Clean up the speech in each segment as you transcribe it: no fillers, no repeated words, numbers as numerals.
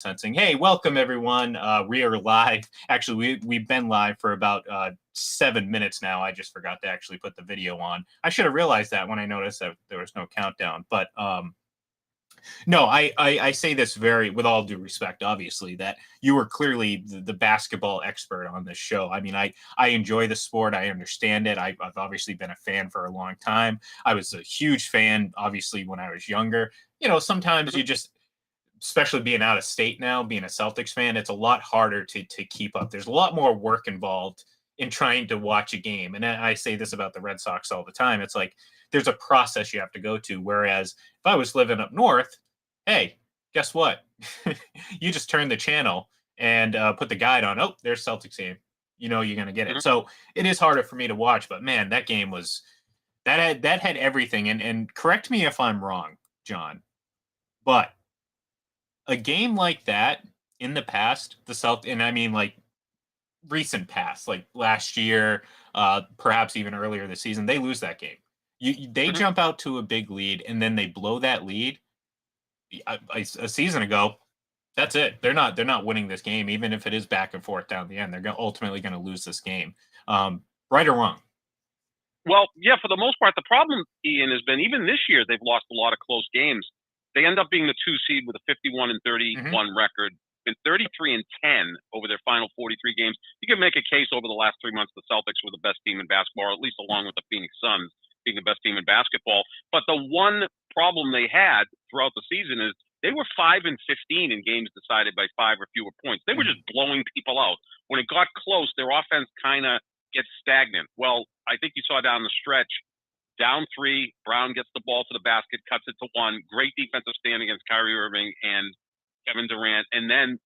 sensing. Hey, welcome everyone. We are live. Actually, we've been live for about 7 minutes now. I just forgot to actually put the video on. I should have realized that when I noticed that there was no countdown. But no, I say this very with all due respect, obviously, that you were clearly the basketball expert on this show. I mean, I enjoy the sport. I understand it. I've obviously been a fan for a long time. I was a huge fan, obviously, when I was younger. Sometimes you just, especially being out of state now, being a Celtics fan, it's a lot harder to keep up. There's a lot more work involved in trying to watch a game. And I say this about the Red Sox all the time. It's like there's a process you have to go to. Whereas if I was living up north, hey, guess what? You just turn the channel and put the guide on. Oh, there's Celtics game. You're going to get it. So it is harder for me to watch. But man, that game was that had everything. And correct me if I'm wrong, John, but a game like that in the past, and I mean like recent past, like last year, perhaps even earlier this season, they lose that game. They jump out to a big lead and then they blow that lead. A season ago, that's it. They're not winning this game, even if it is back and forth down the end. They're ultimately going to lose this game, right or wrong. Well, yeah, for the most part, the problem, Ian, has been even this year they've lost a lot of close games. They end up being the 2 seed with a 51-31 record, been 33-10 over their final 43 games. You can make a case over the last 3 months the Celtics were the best team in basketball, or at least along with the Phoenix Suns being the best team in basketball. But the one problem they had throughout the season is they were 5-15 in games decided by 5 or fewer points. They were just blowing people out. When it got close, their offense kind of gets stagnant. Well, I think you saw down the stretch, down 3, Brown gets the ball to the basket, cuts it to 1. Great defensive stand against Kyrie Irving and Kevin Durant. And then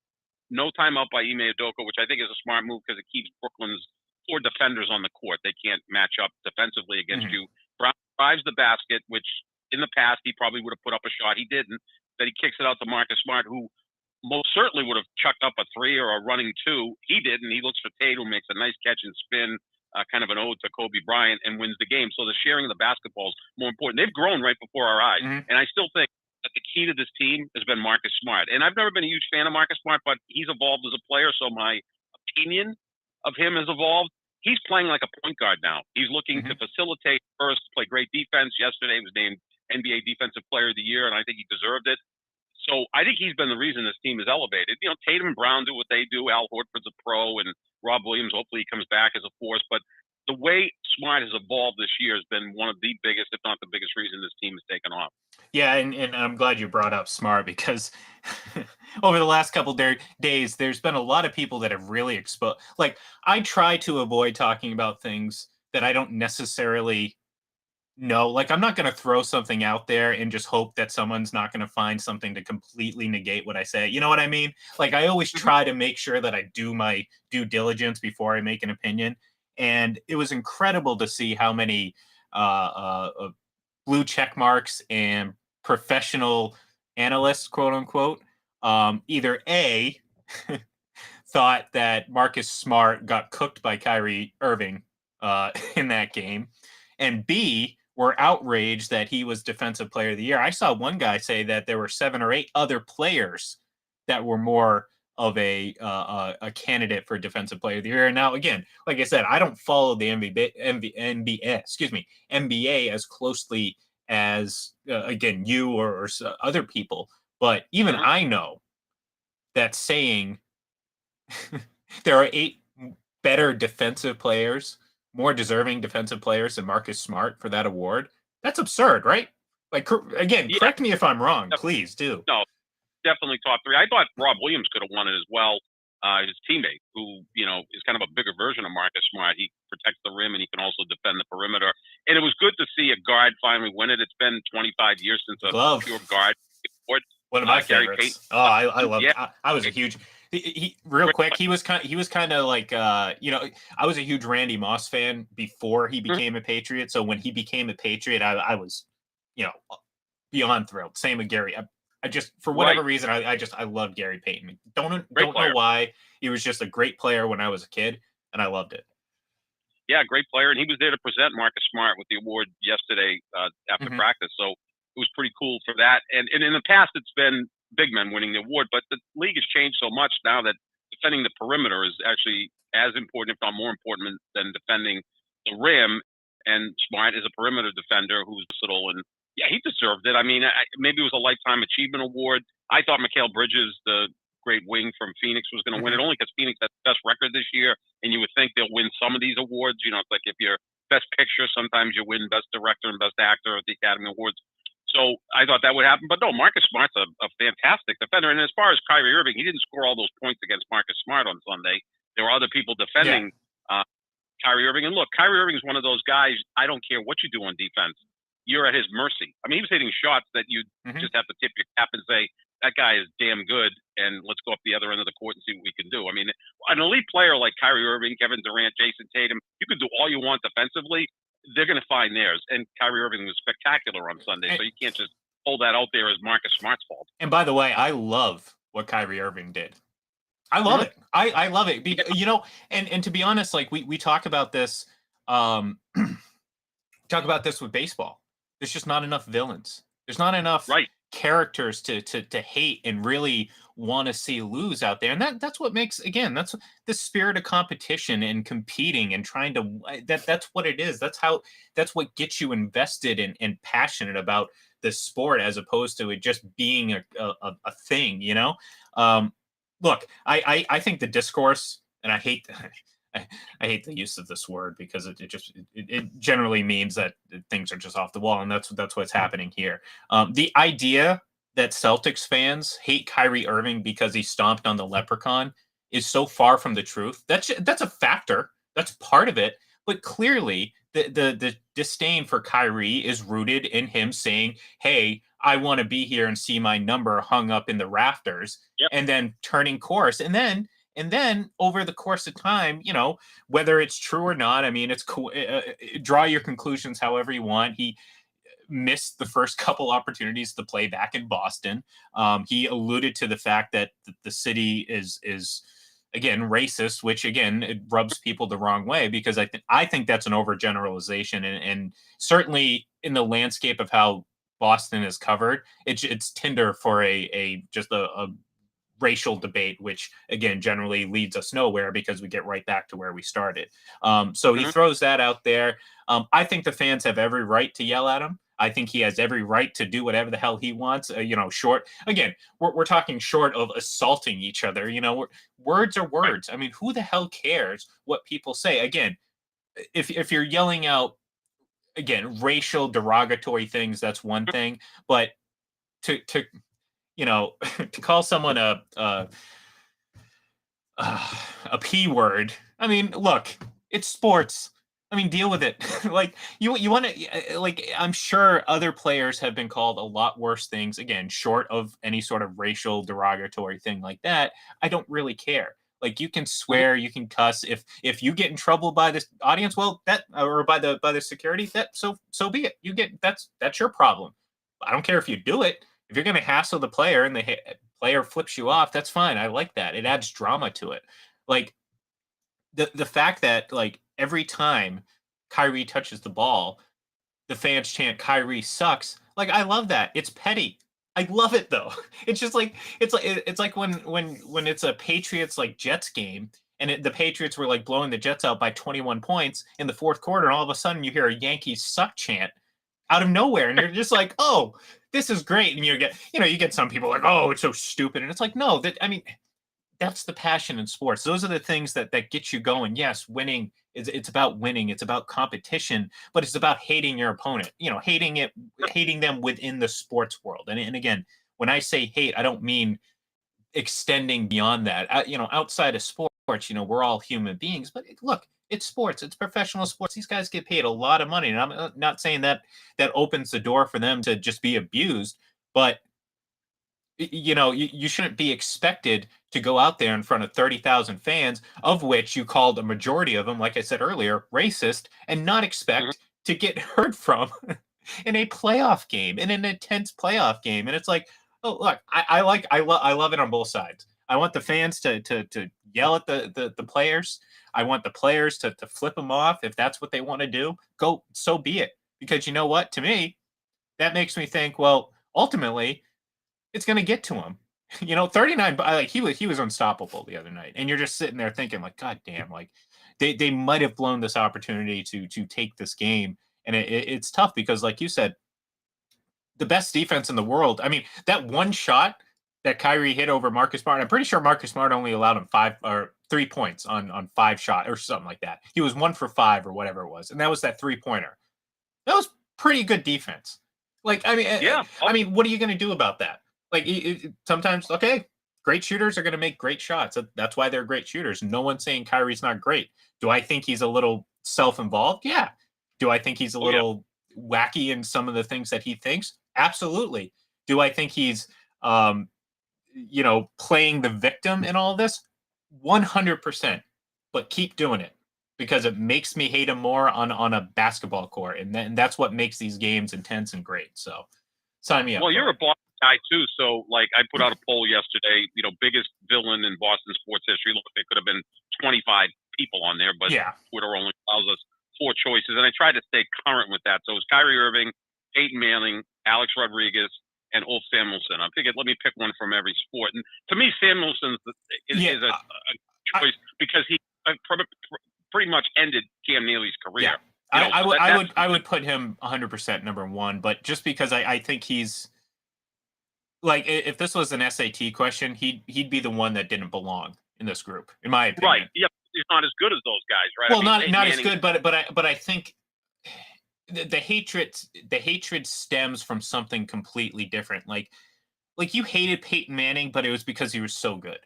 no timeout by Ime Udoka, which I think is a smart move because it keeps Brooklyn's 4 defenders on the court. They can't match up defensively against you. Brown drives the basket, which in the past he probably would have put up a shot. He didn't. Then he kicks it out to Marcus Smart, who most certainly would have chucked up a 3 or a running 2. He didn't. He looks for Tatum, makes a nice catch and spin, kind of an ode to Kobe Bryant, and wins the game. So the sharing of the basketball is more important. They've grown right before our eyes. And I still think that the key to this team has been Marcus Smart. And I've never been a huge fan of Marcus Smart, but he's evolved as a player, so my opinion of him has evolved. He's playing like a point guard now. He's looking to facilitate first, play great defense. Yesterday he was named NBA Defensive Player of the Year, and I think he deserved it. So I think he's been the reason this team is elevated. Tatum and Brown do what they do. Al Horford's a pro, and Rob Williams, hopefully he comes back as a force. But the way Smart has evolved this year has been one of the biggest, if not the biggest reason this team has taken off. Yeah, and I'm glad you brought up Smart because over the last couple days, there's been a lot of people that have really exposed. Like, I try to avoid talking about things that I don't necessarily know. Like, I'm not going to throw something out there and just hope that someone's not going to find something to completely negate what I say. You know what I mean? Like, I always try to make sure that I do my due diligence before I make an opinion. And it was incredible to see how many blue check marks and professional analysts, quote unquote, either A, thought that Marcus Smart got cooked by Kyrie Irving in that game, and B, were outraged that he was Defensive Player of the Year. I saw one guy say that there were 7 or 8 other players that were more of a candidate for Defensive Player of the Year. And now, again, like I said, I don't follow the NBA as closely as again you or other people, but even I know that saying there are 8 better defensive players, more deserving defensive players than Marcus Smart for that award. That's absurd, right? Like, again, correct me if I'm wrong, please do. No, definitely top 3. I thought Rob Williams could have won it as well. His teammate, who is kind of a bigger version of Marcus Smart. He protects the rim and he can also defend the perimeter. And it was good to see a guard finally win it. It's been 25 years since a pure guard award. One of my favorites. Oh, I love it. I was a huge. Real quick, he was kind of like I was a huge Randy Moss fan before he became a Patriot. So when he became a Patriot, I was beyond thrilled. Same with Gary. I just, for whatever reason, I love Gary Payton. Don't know why. He was just a great player when I was a kid, and I loved it. Yeah, great player, and he was there to present Marcus Smart with the award yesterday after practice. So it was pretty cool for that. And in the past, it's been big men winning the award. But the league has changed so much now that defending the perimeter is actually as important, if not more important, than defending the rim. And Smart is a perimeter defender who's versatile, and yeah, he deserved it. I mean, maybe it was a lifetime achievement award. I thought Mikal Bridges, the great wing from Phoenix, was going to win it only because Phoenix had the best record this year, and you would think they'll win some of these awards. You know, it's like if you're best picture, sometimes you win best director and best actor at the Academy Awards. So I thought that would happen. But no, Marcus Smart's a fantastic defender. And as far as Kyrie Irving, he didn't score all those points against Marcus Smart on Sunday. There were other people defending Kyrie Irving. And look, Kyrie Irving is one of those guys, I don't care what you do on defense, you're at his mercy. I mean, he was hitting shots that you just have to tip your cap and say, that guy is damn good, and let's go up the other end of the court and see what we can do. I mean, an elite player like Kyrie Irving, Kevin Durant, Jason Tatum, you can do all you want defensively. They're going to find theirs. And Kyrie Irving was spectacular on Sunday, so you can't just hold that out there as Marcus Smart's fault. And by the way, I love what Kyrie Irving did. I love it. I love it. Because, you know, and to be honest, like we talk about this, talk about this with baseball. There's just not enough villains. There's not enough characters to hate and really want to see lose out there. And that's what makes, again, that's the spirit of competition and competing and trying to, that's what it is. That's what gets you invested and passionate about this sport, as opposed to it just being a thing, you know? Look, I think the discourse, and I hate the use of this word because it generally means that things are just off the wall, and that's what's happening here. The idea that Celtics fans hate Kyrie Irving because he stomped on the leprechaun is so far from the truth. That's a factor. That's part of it. But clearly, the disdain for Kyrie is rooted in him saying, "Hey, I want to be here and see my number hung up in the rafters," and then turning course, and then over the course of time, you know, whether it's true or not, I mean, it's cool. Draw your conclusions however you want. He missed the first couple opportunities to play back in Boston. He alluded to the fact that the city is again racist, which again it rubs people the wrong way, because I think that's an overgeneralization, and certainly in the landscape of how Boston is covered, it's tinder for a racial debate, which again generally leads us nowhere because we get right back to where we started. So he throws that out there. I think the fans have every right to yell at him. I think he has every right to do whatever the hell he wants. You know, short again, we're talking short of assaulting each other. You know, words are words. I mean, who the hell cares what people say? Again, if you're yelling out again racial derogatory things, that's one thing, but to you know, to call someone a P word. I mean, look, it's sports. I mean, deal with it. Like you want to, like, I'm sure other players have been called a lot worse things. Again, short of any sort of racial derogatory thing like that. I don't really care. Like, you can swear, you can cuss. If you get in trouble by this audience, well, that, or by the security, that so be it. You get that's your problem. I don't care if you do it. If you're going to hassle the player and the player flips you off, that's fine. I like that. It adds drama to it. Like the fact that like every time Kyrie touches the ball, the fans chant Kyrie sucks. Like, I love that. It's petty. I love it though. It's just like it's like when it's a Patriots like Jets game, and the Patriots were like blowing the Jets out by 21 points in the fourth quarter, and all of a sudden you hear a Yankees suck chant out of nowhere, and you're just like, oh, this is great. And you get some people like, oh, it's so stupid, and it's like, no, that's the passion in sports. Those are the things that get you going. Yes, winning it's about winning. It's about competition, but it's about hating your opponent. You know, hating them within the sports world. And again, when I say hate, I don't mean extending beyond that. You know, outside of sports, you know, we're all human beings. But look, it's sports. It's professional sports. These guys get paid a lot of money, and I'm not saying that opens the door for them to just be abused, but you know, you shouldn't be expected to go out there in front of 30,000 fans, of which you called a majority of them, like I said earlier, racist, and not expect to get heard from in a playoff game, in an intense playoff game. And it's like, oh, look, I love it on both sides. I want the fans to yell at the players. I want the players to flip them off if that's what they want to do. Go, so be it. Because you know what? To me, that makes me think, well, ultimately, it's going to get to them. 39, like he was unstoppable the other night. And you're just sitting there thinking like, God damn, like they might have blown this opportunity to take this game. And it's tough because like you said, the best defense in the world. I mean, that one shot that Kyrie hit over Marcus Smart, I'm pretty sure Marcus Smart only allowed him 3 points on 5 shots or something like that. He was 1 for 5 or whatever it was. And that was that 3-pointer. That was pretty good defense. Like, I mean, Yeah. I mean, what are you going to do about that? Like, sometimes, okay, great shooters are going to make great shots. That's why they're great shooters. No one's saying Kyrie's not great. Do I think he's a little self-involved? Yeah. Do I think he's a little wacky in some of the things that he thinks? Absolutely. Do I think he's, playing the victim in all this? 100%. But keep doing it because it makes me hate him more on a basketball court, and that's what makes these games intense and great. So, sign me up. Well, you're a Boston guy too, so like I put out a poll yesterday. Biggest villain in Boston sports history. Look, there could have been 25 people on there, but Twitter only allows us 4 choices, and I tried to stay current with that. So it was Kyrie Irving, Peyton Manning, Alex Rodriguez, and Ulf Samuelsson. I figured let me pick one from every sport, and to me, Samuelsson is a choice because he pretty much ended Cam Neely's career. Yeah. I would put him 100% number 1, but just because I think he's like, if this was an SAT question, he'd be the one that didn't belong in this group, in my opinion. Right. Yep. He's not as good as those guys, right? Well, not as good, but I think the hatred stems from something completely different. Like you hated Peyton Manning, but it was because he was so good.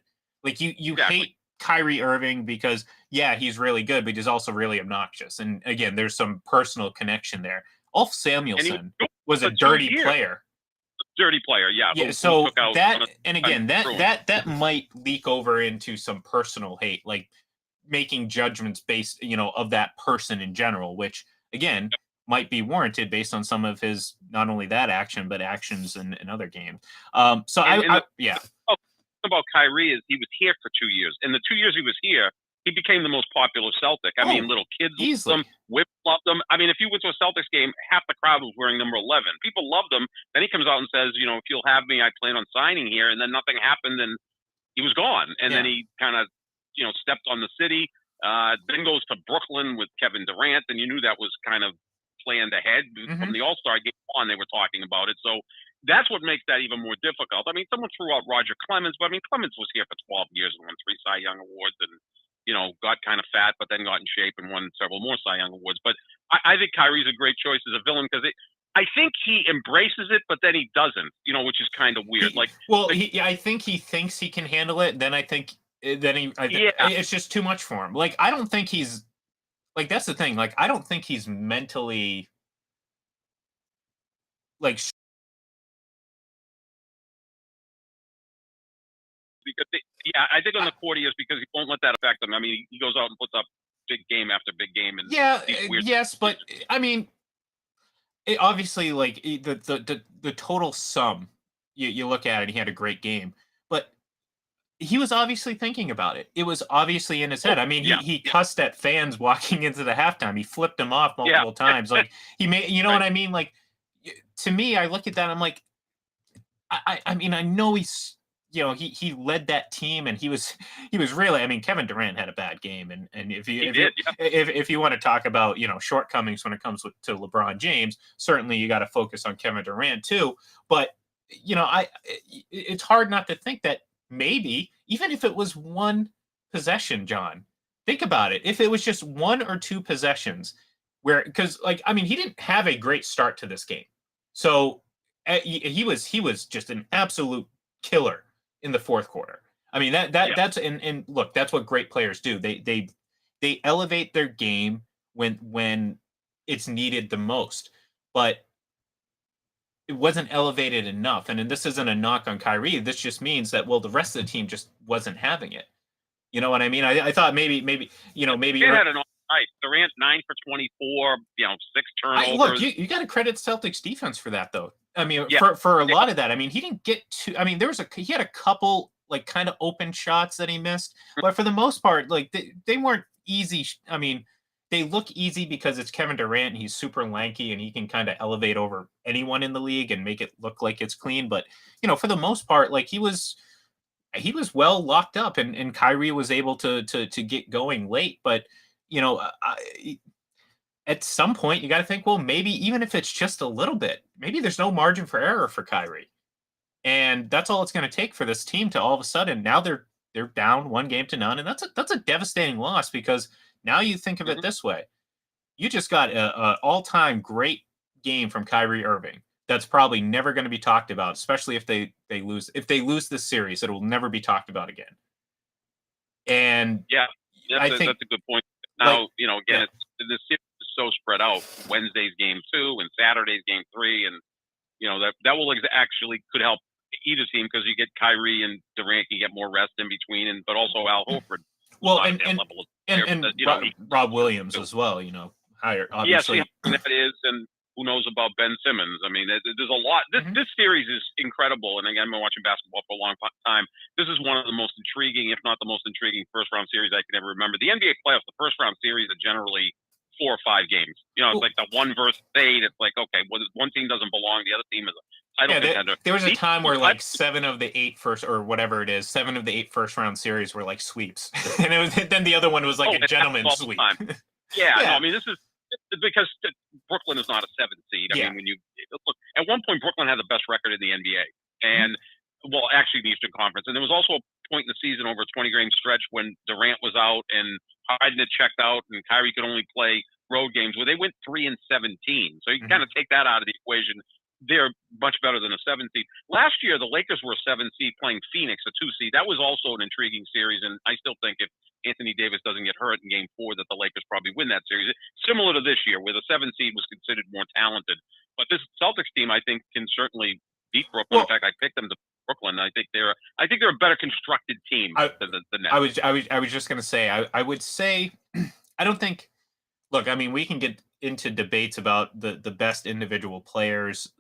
Like you hate Kyrie Irving because he's really good, but he's also really obnoxious. And again, there's some personal connection there. Ulf Samuelsson was a dirty player. Dirty player, yeah. So that might leak over into some personal hate, like making judgments based, of that person in general, which again might be warranted based on some of his not only that action but actions in other games. About Kyrie is he was here for 2 years, and the 2 years he was here, he became the most popular Celtic. I mean, little kids loved him, whips loved him. I mean, if you went to a Celtics game, half the crowd was wearing number 11. People loved him. Then he comes out and says, if you'll have me, I plan on signing here. And then nothing happened, and he was gone. And then he kind of, stepped on the city. Then goes to Brooklyn with Kevin Durant, and you knew that was kind of planned ahead. From the All-Star game on, they were talking about it. So that's what makes that even more difficult. I mean, someone threw out Roger Clemens, but I mean, Clemens was here for 12 years and won 3 Cy Young Awards and, got kind of fat, but then got in shape and won several more Cy Young Awards. But I think Kyrie's a great choice as a villain because I think he embraces it, but then he doesn't, which is kind of weird. I think he thinks he can handle it. Then I think it's just too much for him. Like, I don't think he's like, that's the thing. Like, I don't think he's mentally like. Because I think on the court he is because he won't let that affect him. I mean, he goes out and puts up big game after big game, and but I mean, obviously, like the total sum, you look at it, he had a great game, but he was obviously thinking about it. It was obviously in his head. I mean, he cussed at fans walking into the halftime. He flipped them off multiple times. Like he made, what I mean? Like, to me, I look at that, I'm like, I mean, I know he's. He led that team, and he was really. I mean, Kevin Durant had a bad game, and if you want to talk about shortcomings when it comes to LeBron James, certainly you got to focus on Kevin Durant too. But it's hard not to think that maybe even if it was one possession, John, think about it. If it was just 1 or 2 possessions, because he didn't have a great start to this game, so he was just an absolute killer in the fourth quarter. I mean, that's and look, that's what great players do. They elevate their game when it's needed the most, but it wasn't elevated enough. And this isn't a knock on Kyrie. This just means that, well, the rest of the team just wasn't having it. You know what I mean? I thought maybe Durant had an all night. Durant 9 for 24, 6 turnovers. Look, you got to credit Celtics defense for that, though. I mean, for a lot of that, I mean, he didn't get to. I mean, he had a couple like kind of open shots that he missed, but for the most part, like they weren't easy. I mean, they look easy because it's Kevin Durant and he's super lanky and he can kind of elevate over anyone in the league and make it look like it's clean. But for the most part, like he was he was well locked up, and Kyrie was able to get going late. But you know, at some point you got to think, well, maybe even if it's just a little bit, maybe there's no margin for error for Kyrie, and that's all it's going to take for this team to all of a sudden now they're down 1 game to none, and that's a devastating loss because now you think of it Mhm. this way: you just got a all-time great game from Kyrie Irving. That's probably never going to be talked about, especially if they lose. If they lose this series, it will never be talked about again. And Yeah, I think, that's a good point. like, Now, again, yeah, the series is so spread out. Wednesday's game 2 and Saturday's game 3, and that will actually could help either team because you get Kyrie and Durant, you get more rest in between, and but also Al Horford, who's well, not at and that and level of and player, and but Rob Williams too. as well. Higher, Yeah, see obviously. how that is, and who knows about Ben Simmons? I mean, there's a lot. This Mhm. this series is incredible, and again, I've been watching basketball for a long time. This is one of the most intriguing, if not the most intriguing, first round series I can ever remember. The NBA playoffs, the first round series are generally 4 or 5 games. It's Well, like the 1 versus 8. It's like, okay, well, one team doesn't belong, the other team is a title yeah, contender. there was a These time two where like titles, 7 of the 8 first, or whatever it is, 7 of the 8 first round series were like sweeps, and it was then the other one was like oh, a it happens gentleman's all the sweep. time. Yeah, no, I Yeah, mean, this is because Brooklyn is not a 7 seed. I yeah. mean, when you look at one point, Brooklyn had the best record in the NBA, Mhm. and well, actually, the Eastern Conference. And there was also a point in the season over a 20 game stretch when Durant was out and Harden had checked out, and Kyrie could only play road games where they went 3-17. So you kind Mhm. of take that out of the equation. They're much better than a 7 seed. Last year, the Lakers were a 7 seed playing Phoenix, a 2 seed. That was also an intriguing series, and I still think if Anthony Davis doesn't get hurt in Game 4, that the Lakers probably win that series. Similar to this year, where the 7 seed was considered more talented. But this Celtics team, I think, can certainly beat Brooklyn. In Well, fact, I picked them to Brooklyn. I think they're a better constructed team I than the I Nets. was I was I was just gonna say I would say I don't think. Look, I mean, we can get into debates about the best individual players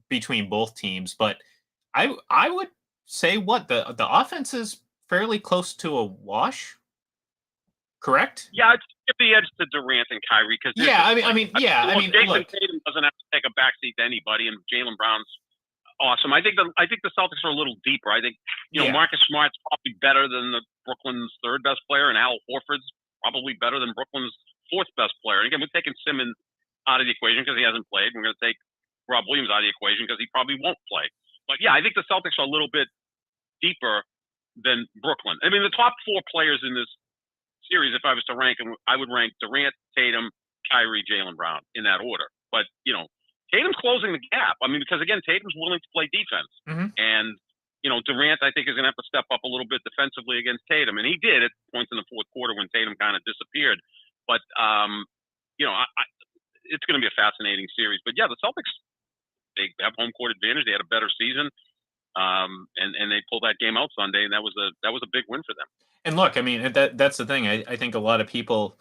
between both teams, but I would say what the offense is fairly close to a wash, correct? Yeah, I'd give the edge to Durant and Kyrie because they're Yeah, just like, yeah, I look, mean, Jason look, Tatum doesn't have to take a backseat to anybody, and Jalen Brown's awesome. I think the Celtics are a little deeper. I think yeah, Marcus Smart's probably better than the Brooklyn's third best player, and Al Horford's probably better than Brooklyn's fourth best player. And again, we're taking Simmons out of the equation because he hasn't played. We're going to take Rob Williams out of the equation because he probably won't play. But yeah, I think the Celtics are a little bit deeper than Brooklyn. I mean, the top 4 players in this series, if I was to rank them, I would rank Durant, Tatum, Kyrie, Jalen Brown in that order. But Tatum's closing the gap. I mean, because again, Tatum's willing to play defense, hmm and Durant, I think, is going to have to step up a little bit defensively against Tatum, and he did at points in the fourth quarter when Tatum kind of disappeared. But it's going to be a fascinating series. But yeah, the Celtics, they have home court advantage. They had a better season, and they pulled that game out Sunday, and that was a big win for them. and look, I mean, that's the thing. I think a lot of people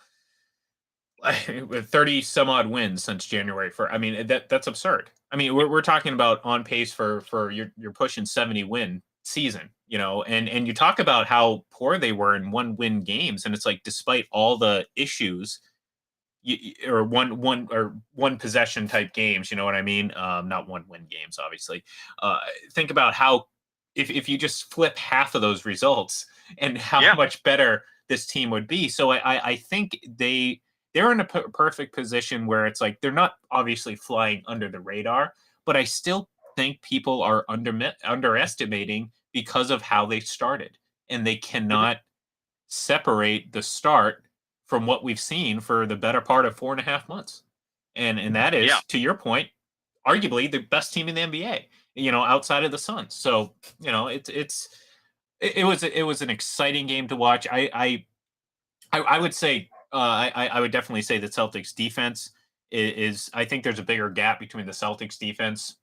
with 30 some odd wins since January 1st. I mean, that's absurd. I mean, we're talking about on pace for you're pushing 70 win season, and you talk about how poor they were in one win games, and it's like despite all the issues, or one possession type games, you know what I mean? Not one win games, obviously. Think about how if you just flip half of those results and how Yeah. much better this team would be. So I think they're in a perfect position where it's like they're not obviously flying under the radar, but I still think people are underestimating because of how they started, and they Mhm. cannot separate the start from what we've seen for the better part of 4.5 months. And that Yeah. is, to your point, arguably the best team in the NBA, outside of the Suns. So, it was an exciting game to watch. I would say I would definitely say the Celtics defense is I think there's a bigger gap between the Celtics defense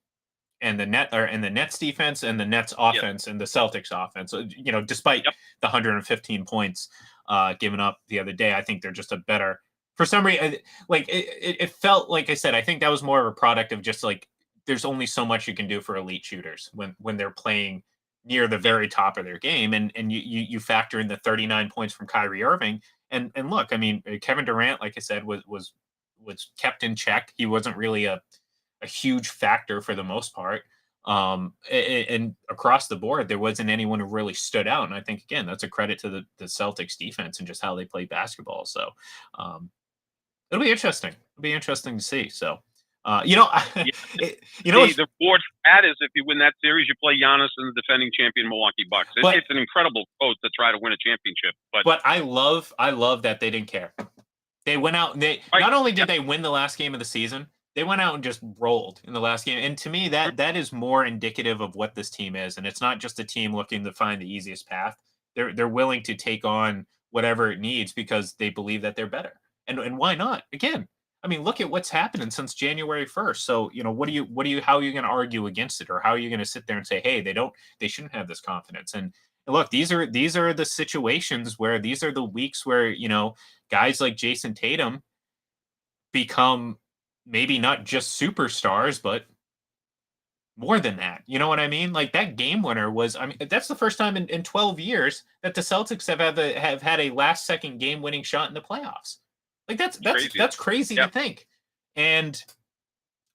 and the Nets defense and the Nets Yes. offense and the Celtics offense. So, despite Yep. the 115 points given up the other day, I think they're just a better. For some reason, like it felt like I said. I think that was more of a product of just like there's only so much you can do for elite shooters when they're playing near the Yeah. very top of their game, and you factor in the 39 points from Kyrie Irving, and look, I mean Kevin Durant, like I said, was kept in check. He wasn't really a huge factor for the most part. And across the board, there wasn't anyone who really stood out. And I think again, that's a credit to the Celtics defense and just how they play basketball. So it'll be interesting. It'll be interesting to see. So Yeah. you know, The board for that is if you win that series, you play Giannis and the defending champion Milwaukee Bucks. It's an incredible quote to try to win a championship. But I love that they didn't care. They went out and they not only did they win the last game of the season, they went out and just rolled in the last game. And to me, that is more indicative of what this team is. And it's not just a team looking to find the easiest path. They're willing to take on whatever it needs because they believe that they're better. And why not? Again, I mean, look at what's happening since January 1st. So, how are you going to argue against it? Or how are you going to sit there and say, hey, they shouldn't have this confidence? And look, these are the situations where these are the weeks where, guys like Jason Tatum become maybe not just superstars, but more than that. You know what I mean? Like that game winner was, I mean, that's the first time in 12 years that the Celtics have had a last second game winning shot in the playoffs. Like that's crazy to think. And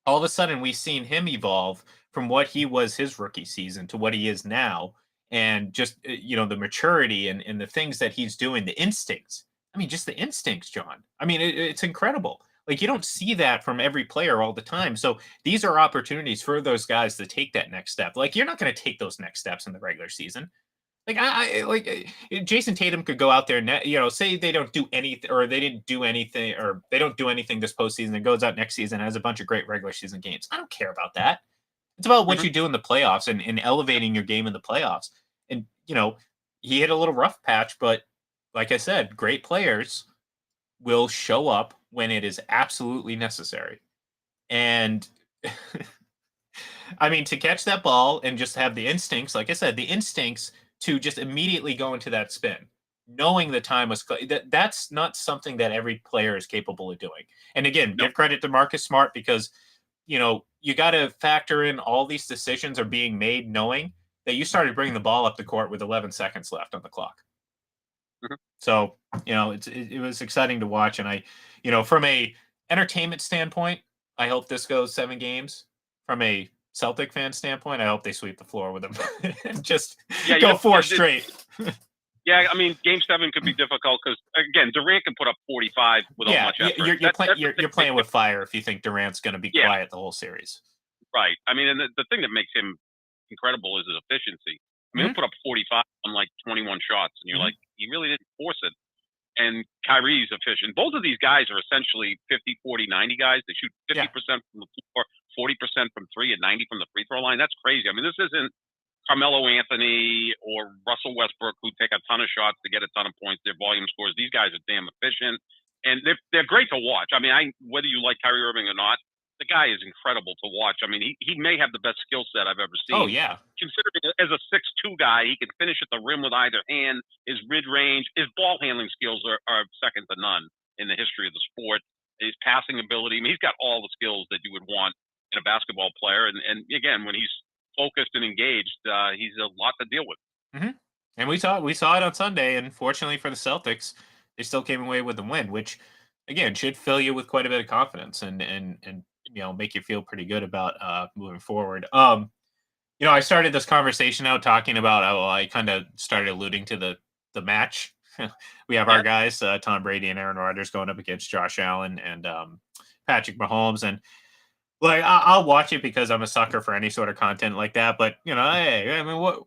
all of a sudden we've seen him evolve from what he was his rookie season to what he is now. And just, the maturity and the things that he's doing, the instincts. I mean, just the instincts, John. I mean, it's incredible. Like you don't see that from every player all the time. So these are opportunities for those guys to take that next step. Like you're not going to take those next steps in the regular season. Like Jason Tatum could go out there and say they don't do anything or they didn't do anything or they don't do anything this postseason and goes out next season has a bunch of great regular season games. I don't care about that. It's about what you do in the playoffs and elevating your game in the playoffs. And he hit a little rough patch, but like I said, great players will show up when it is absolutely necessary. And I mean, to catch that ball and just have the instincts, like I said, the instincts to just immediately go into that spin, knowing the time was that's not something that every player is capable of doing. And again, give credit to Marcus Smart because you got to factor in all these decisions are being made knowing that you started bringing the ball up the court with 11 seconds left on the clock. So, it was exciting to watch. And from a entertainment standpoint, I hope this goes 7 games. From a Celtic fan standpoint, I hope they sweep the floor with them and just go 4 straight. Yeah, I mean, Game 7 could be difficult because again, Durant can put up 45 without much effort. You're playing with fire if you think Durant's going to be quiet the whole series. Right. I mean, and the thing that makes him incredible is his efficiency. I mean, he'll put up 45 on like 21 shots, and you're like, he really didn't force it. And Kyrie's efficient. Both of these guys are essentially 50, 40, 90 guys. They shoot 50% from the floor, 40% from 3, and 90 from the free throw line. That's crazy. I mean, this isn't Carmelo Anthony or Russell Westbrook who take a ton of shots to get a ton of points. Their volume scores. These guys are damn efficient, and they're great to watch. I mean, whether you like Kyrie Irving or not, the guy is incredible to watch. I mean, he may have the best skill set I've ever seen. Oh, yeah. Considering as a 6'2" guy, he can finish at the rim with either hand. His mid-range, his ball handling skills are second to none in the history of the sport. His passing ability, I mean, he's got all the skills that you would want in a basketball player. And again, when he's focused and engaged, he's a lot to deal with. Mm-hmm. And we saw it on Sunday. And fortunately for the Celtics, they still came away with the win, which again should fill you with quite a bit of confidence and make you feel pretty good about moving forward. I started this conversation out talking about I kind of started alluding to the match. We have our guys, Tom Brady and Aaron Rodgers going up against Josh Allen and Patrick Mahomes. And like, I'll watch it because I'm a sucker for any sort of content like that. But, hey, I mean, what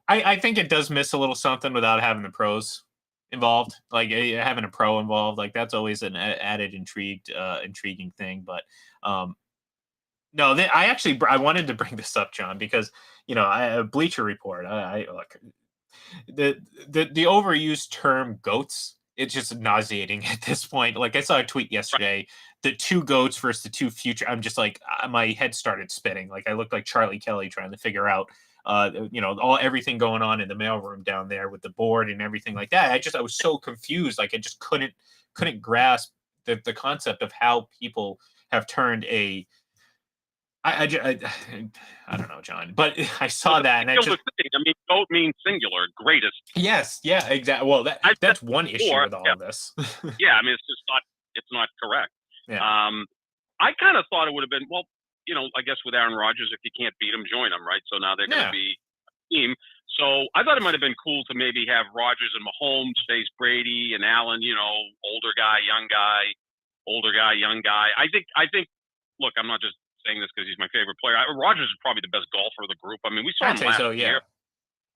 I think it does miss a little something without having the pros involved, like having a pro involved, like that's always an added intriguing thing. But no, I wanted to bring this up, John, because Bleacher Report. I look the overused term goats. It's just nauseating at this point. Like I saw a tweet yesterday, the 2 goats versus the 2 future. I'm just like my head started spinning. Like I looked like Charlie Kelly trying to figure out everything going on in the mailroom down there with the board and everything like that. I was so confused. Like I just couldn't grasp the concept of how people have turned I don't know, John, but I saw that and I mean, goat means singular, greatest. Yes. Yeah, exactly. Well, that's one issue with all of this. Yeah. I mean, it's not correct. Yeah. I kind of thought it would have been, well, I guess with Aaron Rodgers, if you can't beat him, join him, right? So now they're going to Yeah. be a team. So I thought it might have been cool to maybe have Rodgers and Mahomes face Brady and Allen, older guy, young guy, older guy, young guy. I think, look, I'm not just saying this because he's my favorite player. Rodgers is probably the best golfer of the group. I mean, we saw I'd him say last so, yeah. year.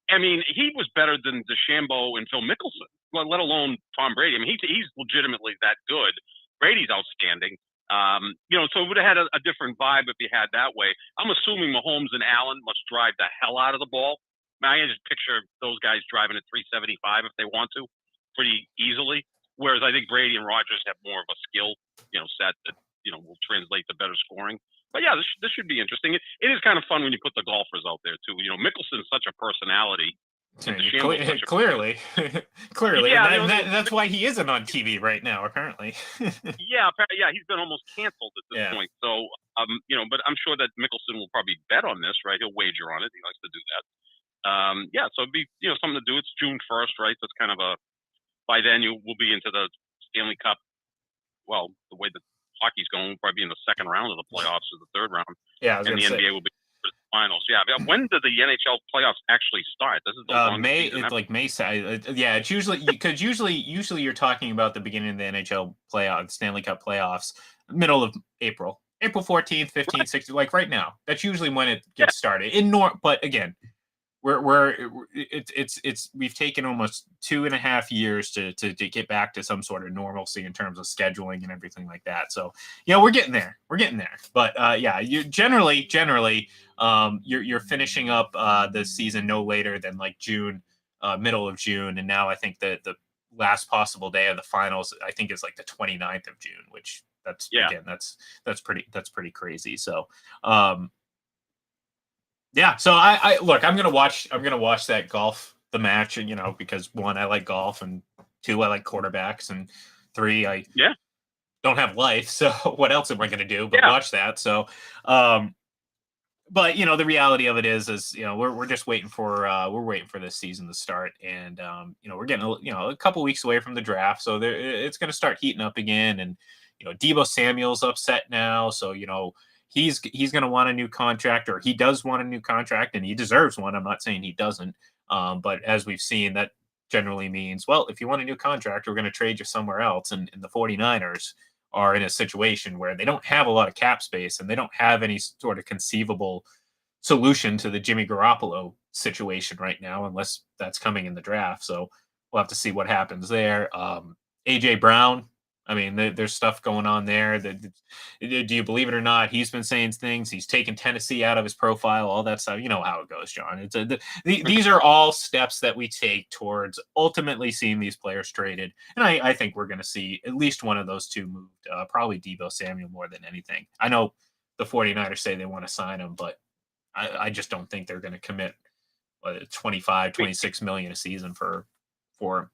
I mean, he was better than DeChambeau and Phil Mickelson, let alone Tom Brady. I mean, he's legitimately that good. Brady's outstanding. So it would have had a different vibe if you had that way. I'm assuming Mahomes and Allen must drive the hell out of the ball. I can just picture those guys driving at 375 if they want to, pretty easily. Whereas I think Brady and Rodgers have more of a skill, set that will translate to better scoring. But yeah, this should be interesting. It is kind of fun when you put the golfers out there too. Mickelson's such a personality. Clearly, Yeah, and that's why he isn't on TV right now, apparently. yeah, he's been almost canceled at this point. So, but I'm sure that Mickelson will probably bet on this, right? He'll wager on it. He likes to do that. So it'd be something to do. It's June 1st, right? So it's kind of by then we'll be into the Stanley Cup. Well, the way that hockey's going, we'll probably be in the second round of the playoffs or the third round. Yeah, and the NBA will be for the finals. Yeah. When do the NHL playoffs actually start? This is the May. It's like May. Yeah, it's usually because usually you're talking about the beginning of the NHL playoffs, Stanley Cup playoffs, middle of April, April 14th, 15th, right. 16th, like right now. That's usually when it gets started. But again, we've taken almost 2.5 years to get back to some sort of normalcy in terms of scheduling and everything like that. So we're getting there. But you generally you're finishing up the season no later than like June, middle of June, and now I think that the last possible day of the finals I think is like the 29th of June, which again that's pretty crazy. So so I look, I'm gonna watch that the match, and because 1, I like golf, and 2, I like quarterbacks, and 3, I don't have life, so what else am I gonna do but watch that? So but the reality of it is we're just waiting for this season to start, and we're getting a couple weeks away from the draft, so it's gonna start heating up again, and Deebo Samuel's upset now, so he's going to want a new contract, or he does want a new contract, and he deserves one. I'm not saying he doesn't. But as we've seen, that generally means, well, if you want a new contract, we're going to trade you somewhere else. And the 49ers are in a situation where they don't have a lot of cap space, and they don't have any sort of conceivable solution to the Jimmy Garoppolo situation right now, unless that's coming in the draft. So we'll have to see what happens there. AJ Brown, I mean, there's stuff going on there. Do you believe it or not? He's been saying things. He's taken Tennessee out of his profile, all that stuff. You know how it goes, John. These are all steps that we take towards ultimately seeing these players traded. And I think we're going to see at least one of those two moved, probably Deebo Samuel more than anything. I know the 49ers say they want to sign him, but I just don't think they're going to commit 26 million a season for him.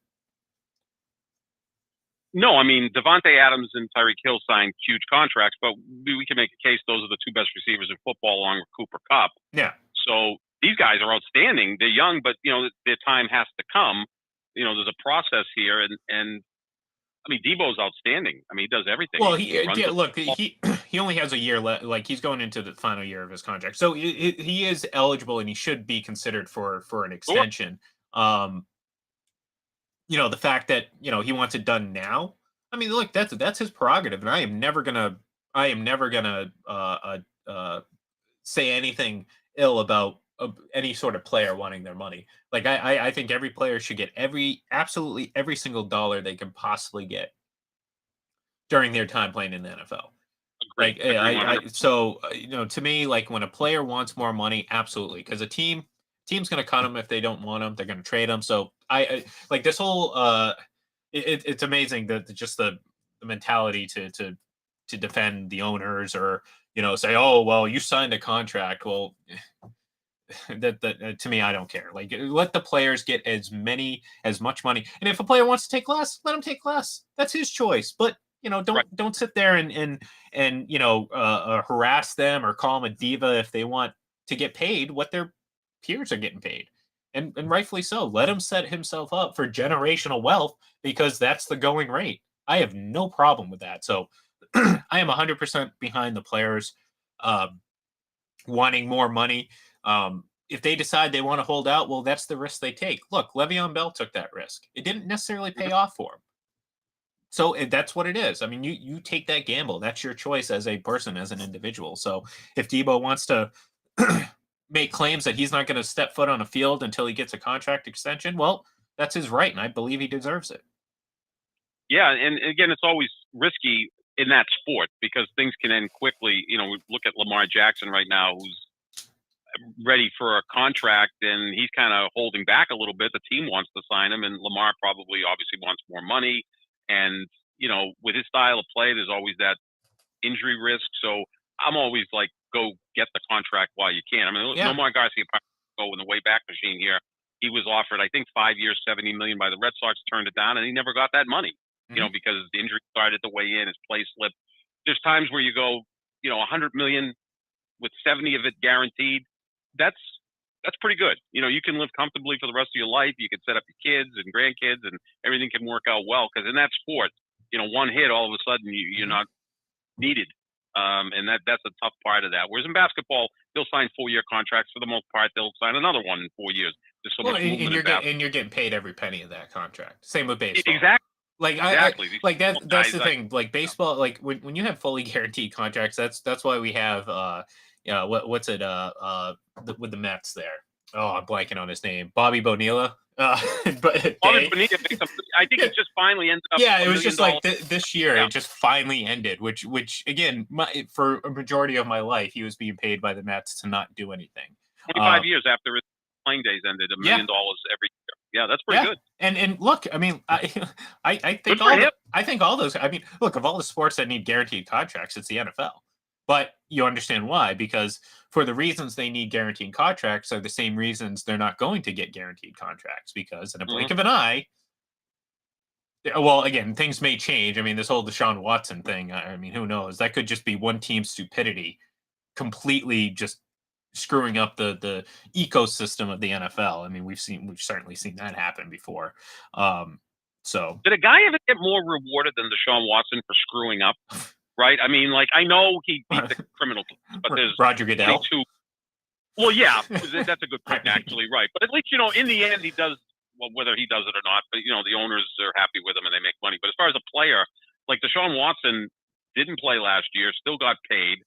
No, I mean, Devontae Adams and Tyreek Hill signed huge contracts, but we can make a case those are the 2 best receivers in football along with Cooper Kupp. Yeah. So these guys are outstanding. They're young, but, their time has to come. There's a process here, and I mean, Deebo's outstanding. I mean, he does everything. Well, he only has a year left. Like, he's going into the final year of his contract. So he is eligible, and he should be considered for an extension. Sure. The fact that he wants it done now. I mean, look, that's his prerogative, and I am never gonna say anything ill about any sort of player wanting their money. Like, I think every player should get absolutely every single dollar they can possibly get during their time playing in the NFL. Agreed. To me, like, when a player wants more money, absolutely, because team's going to cut them if they don't want them. They're going to trade them. So I like this whole. It's amazing that just the mentality to defend the owners, or say, oh well, you signed a contract. Well, that to me, I don't care. Like, let the players get as much money, and if a player wants to take less, let him take less. That's his choice. But don't sit there and harass them or call them a diva if they want to get paid what their peers are getting paid, and rightfully so. Let him set himself up for generational wealth, because that's the going rate. I have no problem with that. So I am 100% behind the players. wanting more money. If they decide they want to hold out, well, that's the risk they take. Look, Le'Veon Bell took that risk. It didn't necessarily pay off for him. So that's what it is. I mean, you take that gamble. That's your choice as a person, as an individual. So if Debo wants to make claims that he's not going to step foot on a field until he gets a contract extension, well, that's his right, and I believe he deserves it. Yeah, and again, it's always risky in that sport because things can end quickly. You know, we look at Lamar Jackson right now, who's ready for a contract, and he's kind of holding back a little bit. The team wants to sign him, and Lamar probably obviously wants more money. And, you know, with his style of play, there's always that injury risk. So I'm always like, go get the contract while you can. I mean, Lamar Garcia go in the way back machine here. He was offered, I think, 5 years, $70 million by the Red Sox, turned it down, and he never got that money. You know, because the injury started to weigh in, his play slipped. There's times where you go, you know, 100 million with 70 of it guaranteed. That's pretty good. You know, you can live comfortably for the rest of your life. You can set up your kids and grandkids, and everything can work out well. Because in that sport, you know, one hit, all of a sudden you're not needed, and that's a tough part of that. Whereas in basketball, they'll sign 4-year contracts for the most part. They'll sign another one in 4 years. There's so much movement in basketball. And you're getting paid every penny of that contract. Same with baseball. Exactly. Like exactly. That's the thing. Like baseball, like when you have fully guaranteed contracts, that's why we have what's it with the Mets there. Oh, I'm blanking on his name. Bobby Bonilla. But Bobby Bonilla, I think it just finally ended up. Yeah, it was just like this year. It just finally ended. Which again, for a majority of my life, he was being paid by the Mets to not do anything. 25 years after his playing days ended, $1 million every year. Yeah, that's pretty good. And look, I mean, I think I think all those. I mean, look, of all the sports that need guaranteed contracts, it's the NFL. But you understand why? Because for the reasons they need guaranteed contracts are the same reasons they're not going to get guaranteed contracts. Because in a blink of an eye, well, again, things may change. I mean, this whole Deshaun Watson thing. I mean, who knows? That could just be one team's stupidity, completely just screwing up the ecosystem of the NFL. I mean, we've certainly seen that happen before. So did a guy ever get more rewarded than Deshaun Watson for screwing up? Right? I mean, like, I know he beat the criminal, but there's Roger Goodell. Well, yeah, that's a good point, actually, right? But at least, you know, in the end, he does. Well, whether he does it or not, but you know, the owners are happy with him and they make money. But as far as a player, like Deshaun Watson didn't play last year, still got paid.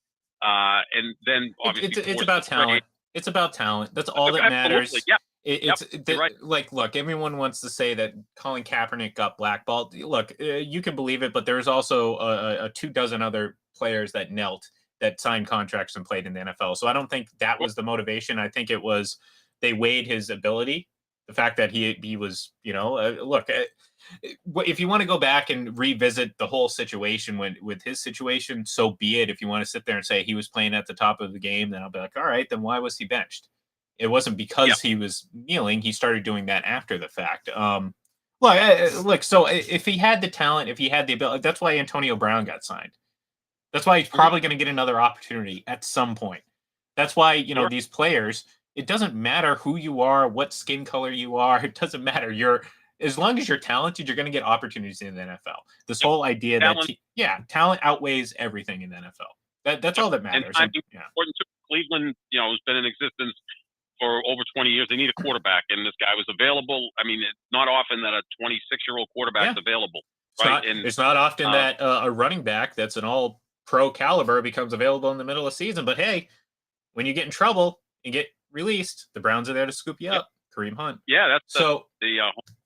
And then obviously it's about talent. It's about talent. That's all that matters. Yeah. Right. Like, look, everyone wants to say that Colin Kaepernick got blackballed. Look, you can believe it, but there's also a 24 other players that knelt that signed contracts and played in the NFL. So I don't think that was the motivation. I think it was they weighed his ability, the fact that he was, you know, look. If you want to go back and revisit the whole situation with his situation, so be it. If you want to sit there and say he was playing at the top of the game, then I'll be like, all right, then why was he benched? It wasn't because he was kneeling. He started doing that after the fact. Look, so if he had the talent, if he had the ability, that's why Antonio Brown got signed. That's why he's probably going to get another opportunity at some point. That's why, you know, these players, it doesn't matter who you are, what skin color you are. It doesn't matter. As long as you're talented, you're going to get opportunities in the NFL. This whole idea that talent outweighs everything in the NFL. That's all that matters. And important to Cleveland, you know, has been in existence for over 20 years. They need a quarterback, and this guy was available. I mean, it's not often that a 26-year-old quarterback is available. Right? It's not often that a running back that's an all-pro caliber becomes available in the middle of the season. But hey, when you get in trouble and get released, the Browns are there to scoop you up. Kareem Hunt. Yeah, that's the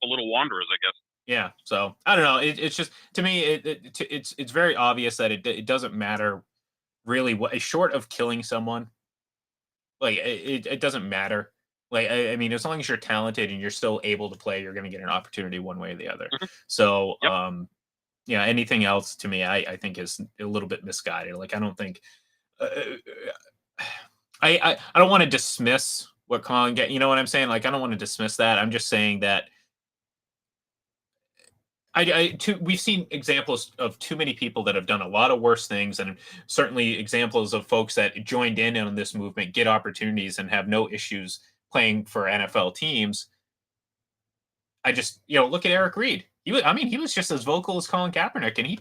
little wanderers, I guess. Yeah, so I don't know. It's just, to me, it's very obvious that it doesn't matter really what, short of killing someone. Like it doesn't matter. Like I mean, as long as you're talented and you're still able to play, you're going to get an opportunity one way or the other. So anything else to me, I think is a little bit misguided. Like I don't think I don't want to dismiss what Colin get. You know what I'm saying? Like I don't want to dismiss that. I'm just saying that we've seen examples of too many people that have done a lot of worse things, and certainly examples of folks that joined in on this movement, get opportunities, and have no issues playing for NFL teams. I just, look at Eric Reed. He was just as vocal as Colin Kaepernick, and he,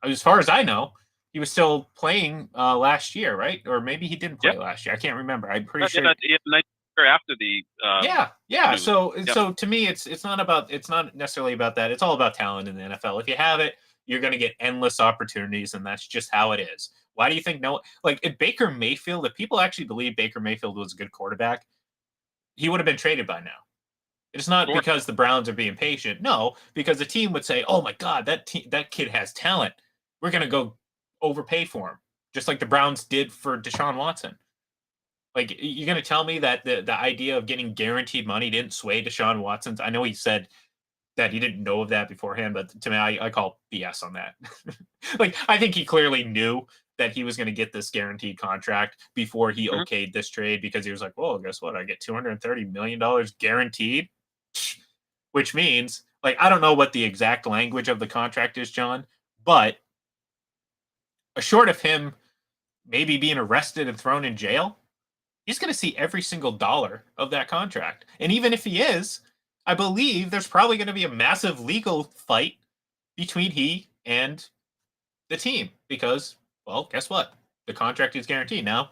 as far as I know, He was still playing last year, right? Or maybe he didn't play last year. I can't remember. I'm pretty sure. Yeah, the night after the yeah. news. So to me, it's not necessarily about that. It's all about talent in the NFL. If you have it, you're going to get endless opportunities, and that's just how it is. Why do you think if Baker Mayfield, if people actually believe Baker Mayfield was a good quarterback, he would have been traded by now. It's not because the Browns are being patient. No, because the team would say, "Oh my God, that kid has talent. We're going to go overpay for him," just like the Browns did for Deshaun Watson. Like, you're going to tell me that the idea of getting guaranteed money didn't sway Deshaun Watson? I know he said that he didn't know of that beforehand, but to me, I call BS on that. Like, I think he clearly knew that he was going to get this guaranteed contract before he okayed this trade, because he was like, "Well, guess what? I get $230 million guaranteed," which means, like, I don't know what the exact language of the contract is, John, but short of him maybe being arrested and thrown in jail, he's going to see every single dollar of that contract. And even if he is, I believe there's probably going to be a massive legal fight between he and the team because, well, guess what? The contract is guaranteed. Now,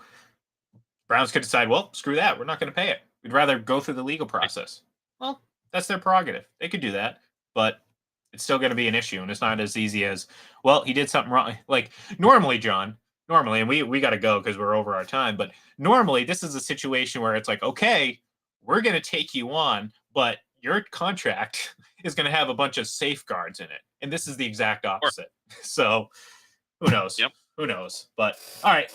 Browns could decide, well, screw that. We're not going to pay it. We'd rather go through the legal process. Well, that's their prerogative. They could do that, but it's still going to be an issue. And it's not as easy as, well, he did something wrong. Like, normally, John, and we got to go because we're over our time, but normally this is a situation where it's like, okay, we're going to take you on, but your contract is going to have a bunch of safeguards in it. And this is the exact opposite. So who knows? Yep. Who knows? But all right,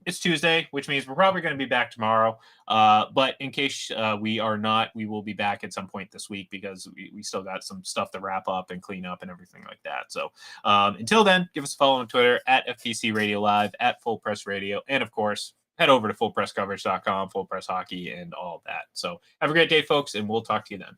it's Tuesday, which means we're probably going to be back tomorrow. But in case we are not, we will be back at some point this week because we still got some stuff to wrap up and clean up and everything like that. So until then, give us a follow on Twitter at FPC Radio Live, at Full Press Radio, and of course, head over to fullpresscoverage.com, Full Press Hockey, and all that. So have a great day, folks, and we'll talk to you then.